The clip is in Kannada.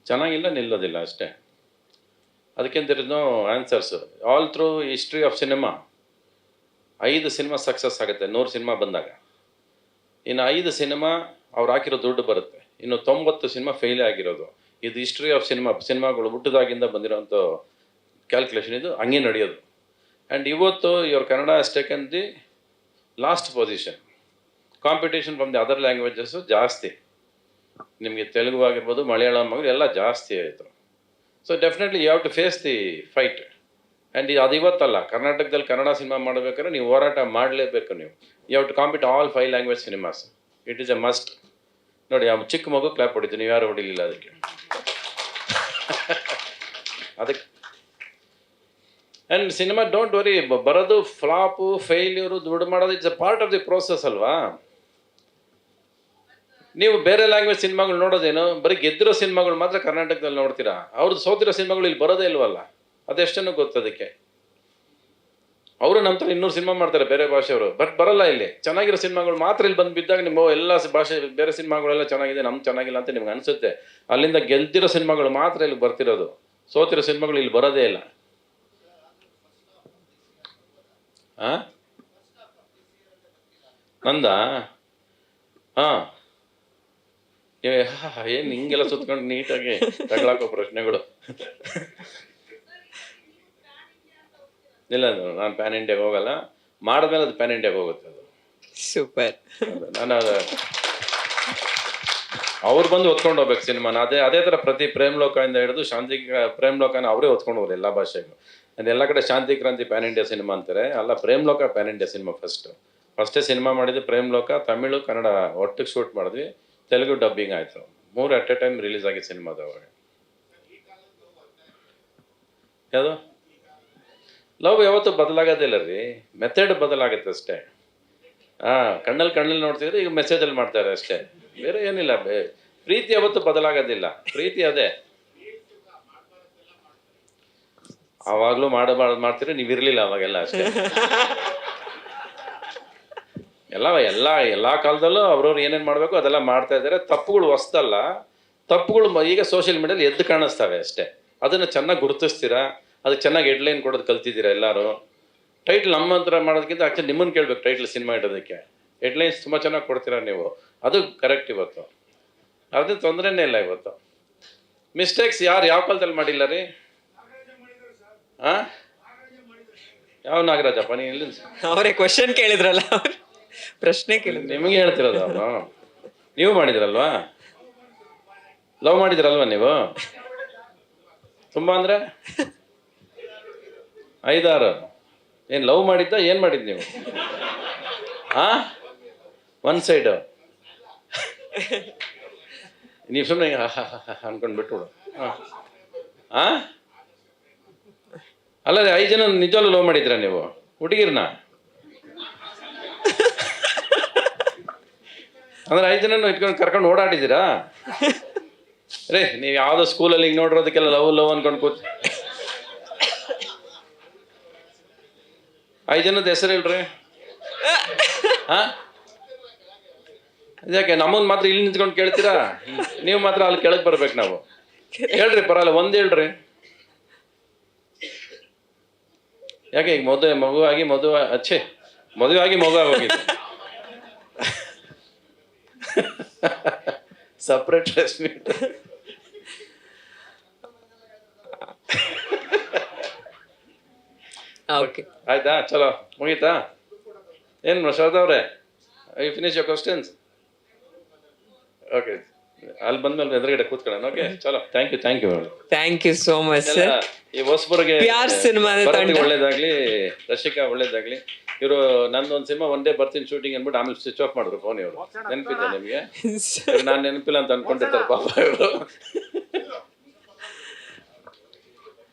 ಚೆನ್ನಾಗಿಲ್ಲ ನಿಲ್ಲೋದಿಲ್ಲ ಅಷ್ಟೇ. ಅದಕ್ಕಿಂತ there is no answers. All through history of cinema 5 cinema success ಆಗುತ್ತೆ 100 ಸಿನಿಮಾ ಬಂದಾಗ. ಇನ್ನು 5 ಸಿನಿಮಾ ಅವ್ರು ಹಾಕಿರೋ ದುಡ್ಡು ಬರುತ್ತೆ, ಇನ್ನು 90 ಸಿನಿಮಾ ಫೇಲೇ ಆಗಿರೋದು. ಇದು ಹಿಸ್ಟ್ರಿ ಆಫ್ ಸಿನಿಮಾಗಳು ಹುಟ್ಟಿದಾಗಿಂದ ಬಂದಿರೋಂಥ ಕ್ಯಾಲ್ಕುಲೇಷನ್, ಇದು ಹಂಗೆ ನಡೆಯೋದು. ಆ್ಯಂಡ್ ಇವತ್ತು your Kannada has taken the last position. Competition from the other languages ಜಾಸ್ತಿ. ನಿಮಗೆ ತೆಲುಗು ಆಗಿರ್ಬೋದು, ಮಲಯಾಳಂ ಆಗಿರ್ಬೋದು, ಎಲ್ಲ ಜಾಸ್ತಿ ಆಯಿತು. So definitely you have to face the fight. And ಅದು ಇವತ್ತಲ್ಲ, ಕರ್ನಾಟಕದಲ್ಲಿ ಕನ್ನಡ ಸಿನಿಮಾ ಮಾಡಬೇಕಾದ್ರೆ ನೀವು ಹೋರಾಟ ಮಾಡಲೇಬೇಕು. ನೀವು you have to compete all 5 language cinemas. It is a must. ನೋಡಿ, ಆ ಚಿಕ್ಕ ಮಗು ಕ್ಲಾಪ್ ಹೊಡಿತು, ನೀವು ಯಾರು ಹೊಡಿಲಿಲ್ಲ ಅದಕ್ಕೆ. ಅದಕ್ಕೆ ಆ್ಯಂಡ್ ಸಿನಿಮಾ ಡೋಂಟ್ ವರಿ, ಬರೋದು ಫ್ಲಾಪು, ಫೇಲ್ಯೂರು, ದುಡ್ಡು ಮಾಡೋದು it's a part of the process ಅಲ್ವಾ. ನೀವು ಬೇರೆ ಲ್ಯಾಂಗ್ವೇಜ್ ಸಿನಿಮಾಗಳು ನೋಡೋದೇನು, ಬರೀ ಗೆದ್ದಿರೋ ಸಿನಿಮಾಗಳು ಮಾತ್ರ ಕರ್ನಾಟಕದಲ್ಲಿ ನೋಡ್ತೀರಾ. ಅವ್ರದ್ದು ಸೋತಿರೋ ಸಿನಿಮಾಗಳು ಇಲ್ಲಿ ಬರೋದೇ ಇಲ್ವಲ್ಲ, ಅದೆಷ್ಟನ್ನು ಗೊತ್ತದಕ್ಕೆ. ಅವರು ನಮ್ಮ ಥರ 200 ಸಿನಿಮಾ ಮಾಡ್ತಾರೆ ಬೇರೆ ಭಾಷೆಯವರು, ಬಟ್ ಬರಲ್ಲ ಇಲ್ಲಿ. ಚೆನ್ನಾಗಿರೋ ಸಿನಿಮಾಗಳು ಮಾತ್ರ ಇಲ್ಲಿ ಬಂದು ಬಿದ್ದಾಗ ನಿಮ್ಮ ಎಲ್ಲ ಭಾಷೆ ಬೇರೆ ಸಿನಿಮಾಗಳೆಲ್ಲ ಚೆನ್ನಾಗಿದೆ, ನಮ್ಗೆ ಚೆನ್ನಾಗಿಲ್ಲ ಅಂತ ನಿಮ್ಗೆ ಅನಿಸುತ್ತೆ. ಅಲ್ಲಿಂದ ಗೆದ್ದಿರೋ ಸಿನಿಮಾಗಳು ಮಾತ್ರ ಇಲ್ಲಿ ಬರ್ತಿರೋದು, ಸೋತಿರೋ ಸಿನಿಮಾಗಳು ಇಲ್ಲಿ ಬರೋದೇ ಇಲ್ಲ. ನಂದಾ? ಹಾಂ, ಏನು ಹಿಂಗೆಲ್ಲ ಸುತ್ಕೊಂಡು ನೀಟಾಗಿ ತಗೊಳಕೋ ಪ್ರಶ್ನೆಗಳು. ಇಲ್ಲ, ನಾನು ಪ್ಯಾನ್ ಇಂಡಿಯಾಗೆ ಹೋಗಲ್ಲ. ಮಾಡಿದ್ಮೇಲೆ ಅದು ಪ್ಯಾನ್ ಇಂಡಿಯಾಗೆ ಹೋಗುತ್ತೆ. ಅದು ಸೂಪರ್. ನಾನು ಅವ್ರು ಬಂದು ಹೊತ್ಕೊಂಡು ಹೋಗ್ಬೇಕು ಸಿನಿಮಾನ. ಅದೇ ಥರ ಪ್ರತಿ ಪ್ರೇಮ್ ಲೋಕದಿಂದ ಹಿಡಿದು ಶಾಂತಿ ಪ್ರೇಮ್ ಲೋಕನ ಅವರೇ ಹೊತ್ಕೊಂಡು ಹೋಗ್ರು ಎಲ್ಲ ಭಾಷೆಗೂ. ಎಲ್ಲ ಕಡೆ ಶಾಂತಿ ಕ್ರಾಂತಿ ಪ್ಯಾನ್ ಇಂಡಿಯಾ ಸಿನಿಮಾ ಅಂತಾರೆ, ಅಲ್ಲ ಪ್ರೇಮ್ ಲೋಕ ಪ್ಯಾನ್ ಇಂಡಿಯಾ ಸಿನಿಮಾ. ಫಸ್ಟೇ ಸಿನಿಮಾ ಮಾಡಿದ್ದು ಪ್ರೇಮ್ ಲೋಕ, ತಮಿಳು ಕನ್ನಡ ಒಟ್ಟಿಗೆ ಶೂಟ್ ಮಾಡಿದ್ವಿ, ತೆಲುಗು ಡಬ್ಬಿಂಗ್ ಆಯಿತು. 3 ಅಟ್ ಎ ಟೈಮ್ ರಿಲೀಸ್ ಆಗಿ ಸಿನಿಮಾದ. ಅವಾಗ ಯಾವುದು ಲವ್ ಯಾವತ್ತೂ ಬದಲಾಗೋದಿಲ್ಲ ರೀ, ಮೆಥಡ್ ಬದಲಾಗುತ್ತೆ ಅಷ್ಟೇ. ಕಣ್ಣಲ್ಲಿ ನೋಡ್ತಿದ್ರೆ ಈಗ ಮೆಸೇಜಲ್ಲಿ ಮಾಡ್ತಾರೆ ಅಷ್ಟೇ, ಬೇರೆ ಏನಿಲ್ಲ. ಪ್ರೀತಿ ಯಾವತ್ತೂ ಬದಲಾಗೋದಿಲ್ಲ, ಪ್ರೀತಿ ಅದೇ. ಆವಾಗಲೂ ಮಾಡ್ತೀರಿ, ನೀವು ಇರಲಿಲ್ಲ ಅವಾಗೆಲ್ಲ ಅಷ್ಟೇ. ಎಲ್ಲ ಕಾಲದಲ್ಲೂ ಅವ್ರವ್ರು ಏನೇನು ಮಾಡಬೇಕು ಅದೆಲ್ಲ ಮಾಡ್ತಾ ಇದ್ದಾರೆ. ತಪ್ಪುಗಳು ಹೊಸ್ತಲ್ಲ, ತಪ್ಪುಗಳು ಈಗ ಸೋಷಿಯಲ್ ಮೀಡಿಯಲ್ಲಿ ಎದ್ದು ಕಾಣಿಸ್ತವೆ ಅಷ್ಟೇ. ಅದನ್ನು ಚೆನ್ನಾಗಿ ಗುರುತಿಸ್ತೀರಾ, ಅದಕ್ಕೆ ಚೆನ್ನಾಗಿ ಹೆಡ್ಲೈನ್ ಕೊಡೋದು ಕಲ್ತಿದ್ದೀರಾ ಎಲ್ಲರೂ. ಟೈಟ್ಲ್ ನಮ್ಮ ಹತ್ರ ಮಾಡೋದಕ್ಕಿಂತ ಆ್ಯಕ್ಚುಲಿ ನಿಮ್ಮನ್ನು ಕೇಳಬೇಕು ಟೈಟ್ಲ್ ಸಿನಿಮಾ ಇಡೋದಕ್ಕೆ. ಹೆಡ್ಲೈನ್ಸ್ ತುಂಬ ಚೆನ್ನಾಗಿ ಕೊಡ್ತೀರಾ ನೀವು, ಅದು ಕರೆಕ್ಟ್. ಇವತ್ತು ಅದೇ ತೊಂದರೆನೇ ಇಲ್ಲ. ಇವತ್ತು ಮಿಸ್ಟೇಕ್ಸ್ ಯಾವ ಕಾಲದಲ್ಲಿ ಮಾಡಿಲ್ಲ ರೀ? ಯಾವ ನಾಗರಾಜಪ್ಪ ನೀನು ಇಲ್ಲಿ? ಅವರೇ ಕ್ವಶನ್ ಕೇಳಿದ್ರಲ್ಲ, ಅವ್ರು ಪ್ರಶ್ನೆ ಕೇಳಿದ್ರು. ನಿಮಗೆ ಹೇಳ್ತಿರೋದು ಅವನು. ನೀವು ಮಾಡಿದ್ರಲ್ವಾ? ಲವ್ ಮಾಡಿದ್ರಲ್ವಾ ನೀವು? ತುಂಬ ಅಂದರೆ 5-6. ಏನು ಲವ್ ಮಾಡಿದ್ದ, ಏನು ಮಾಡಿದ್ದು ನೀವು? ಒನ್ ಸೈಡು ನೀವು ಸುಮ್ಮನೆ ಅನ್ಕೊಂಡು ಬಿಟ್ಬಿಡು. ಅಲ್ಲದೆ 5 ಜನ ನಿಜವಾಗ್ಲೂ ಲವ್ ಮಾಡಿದ್ರ ನೀವು ಹುಡುಗಿರ್ನ? ಅಂದ್ರೆ 5 ಜನ ಇಟ್ಕೊಂಡು ಕರ್ಕೊಂಡು ಓಡಾಡಿದ್ದೀರಾ ರೇ? ನೀವು ಯಾವುದೋ ಸ್ಕೂಲಲ್ಲಿ ಹಿಂಗೆ ನೋಡಿರೋದಕ್ಕೆಲ್ಲ ಲವ್ ಅನ್ಕೊಂಡು ಕೂತ್ 5 ಜನದ ಹೆಸರು ಹೇಳ್ರಿ. ಯಾಕೆ ನಮ್ಮನ್ನು ಮಾತ್ರ ಇಲ್ಲಿ ನಿಂತ್ಕೊಂಡು ಕೇಳ್ತೀರಾ? ನೀವು ಮಾತ್ರ ಅಲ್ಲಿ ಕೆಳಗೆ ಬರ್ಬೇಕು. ನಾವು ಹೇಳ್ರಿ, ಪರವಾಗಿಲ್ಲ, ಒಂದು ಹೇಳ್ರಿ. ಯಾಕೆ ಈಗ ಮಗುವಾಗಿ ಮಗು ಆಗೋಗಿದೆ. Separate press meet. ಓಕೆ, ಆಯ್ತಾ? ಚಲೋ, ಮುಗೀತಾ? ಏನು ಶ್ರದ್ಧಾ ಅವರೇ, you finish your questions? Okay, ಅಲ್ಲಿ ಬಂದ್ಮೇಲೆ ಎದುರುಗಡೆ ಕೂತ್ಕೊಳ್ಳೋಣ. ಓಕೆ, ಚಲೋ, thank you so much sir. ಈ ಹೊಸಬರಿಗೆ ಒಳ್ಳೇದಾಗ್ಲಿ, ರಶಿಕಾ ಒಳ್ಳೇದಾಗ್ಲಿ. ಇವರು ನಂದೊಂದು ಸಿನಿಮಾ ಒಂದೇ ಬರ್ತೀನಿ ಶೂಟಿಂಗ್ ಅಂದ್ಬಿಟ್ಟು ಆಮೇಲೆ ಸ್ವಿಚ್ ಆಫ್ ಮಾಡಿದ್ರು ಫೋನ್. ಇವರು ನೆನಪಿದೆ ನಿಮಗೆ? ನಾನು ನೆನಪಿಲ್ಲ ಅಂತ ಅನ್ಕೊಂಡಿರ್ತಾರೆ ಪಾಪ ಇವರು.